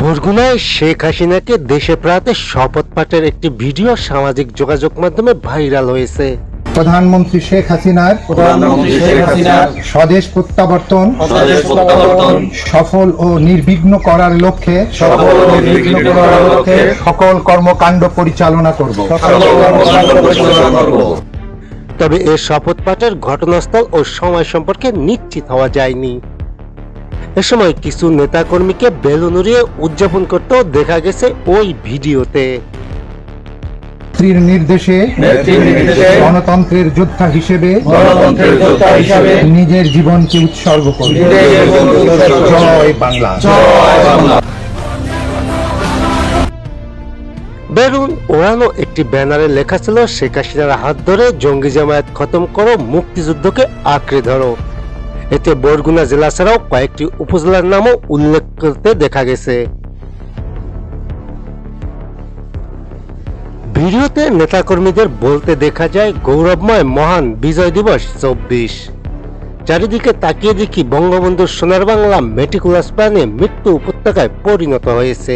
বরগুনায় শেখ হাসিনাকে দেশে ফেরাতে শপথ পাঠের একটি ভিডিও সামাজিক যোগাযোগ মাধ্যমে ভাইরাল হয়েছে। প্রধানমন্ত্রী শেখ হাসিনার স্বদেশ প্রত্যাবর্তন সফল ও নির্বিঘ্ন করার লক্ষ্যে সকল কর্মকাণ্ড পরিচালনা করব। তবে এ শপথ পাঠের ঘটনাস্থল ও সময় সম্পর্কে নিশ্চিত হওয়া যায়নি। এ সময় কিছু নেতাকর্মীকে বেলুন উড়িয়ে উদযাপন করতেও দেখা গেছে ওই ভিডিওতে। স্ত্রীর নির্দেশে গণতন্ত্রের যোদ্ধা হিসেবে নিজের জীবনকে উৎসর্গ করবে। জয় বাংলা। বেলুন ওড়ানো একটি ব্যানারে লেখা ছিল, শেখ হাসিনার হাত ধরে জঙ্গি জামায়াত খতম করো, মুক্তিযুদ্ধকে আঁকড়ে ধরো। এতে বরগুনা জেলা ছাড়াও কয়েকটি উপজেলার নামও উল্লেখ করতে দেখা গেছে। ভিডিওতে নেতাকর্মীদের বলতে দেখা যায়, গৌরবময় মহান বিজয় দিবস 24। চারিদিকে তাকিয়ে দেখি বঙ্গবন্ধুর সোনার বাংলা মেটিকুলাস প্ল্যানে মৃত্যু উপত্যকায় পরিণত হয়েছে।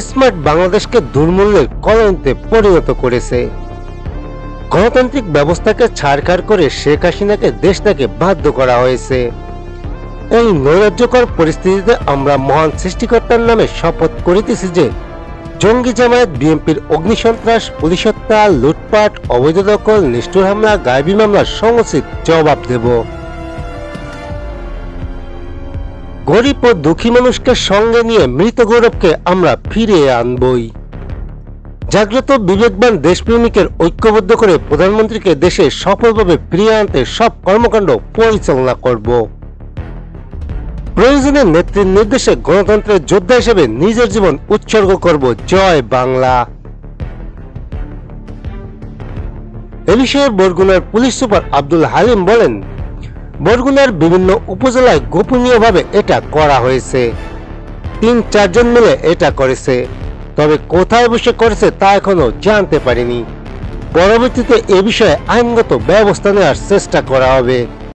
স্মার্ট বাংলাদেশকে দুর্মূল্যের কলঙ্কে পরিণত করেছে। গণতান্ত্রিক ব্যবস্থাকে ছাড়খাড় করে শেখ হাসিনাকে দেশ থেকে বাধ্য করা হয়েছে। এই নৈরাজ্যকর পরিস্থিতিতে আমরা মহান সৃষ্টিকর্তার নামে শপথ করিতেছি যে জঙ্গি জামায়াত, বিএনপির অগ্নিসন্ত্রাস, পুলিশ হত্যা, লুটপাট, অবৈধ দখল, নিষ্ঠুর হামলা, গায়েবী মামলার সমুচিত জবাব দেব। গরিব ও দুঃখী মানুষকে সঙ্গে নিয়ে মৃত গৌরবকে আমরা ফিরিয়ে আনবই। জাগ্রত বিবেকবান দেশপ্রেমিকের ঐক্যবদ্ধ করে প্রধানমন্ত্রীকে দেশে সফলভাবে ফিরিয়ে আনতে সব কর্মকাণ্ড পরিচালনা করব। প্রয়োজনে নেত্রীর নির্দেশে গণতন্ত্রের যোদ্ধা হিসেবে নিজের জীবন উৎসর্গ করব। জয় বাংলা। এ বিষয়ে বরগুনার পুলিশ সুপার আব্দুল হালিম বলেন, বরগুনার বিভিন্ন উপজেলায় গোপনীয়ভাবে এটা করা হয়েছে। ৩-৪ জন মিলে এটা করেছে। তবে কোথায় বসে করেছে তা এখনো জানতে পারিনি। পরবর্তীতে এ বিষয়ে আইনগত ব্যবস্থা নেওয়ার চেষ্টা করা হবে।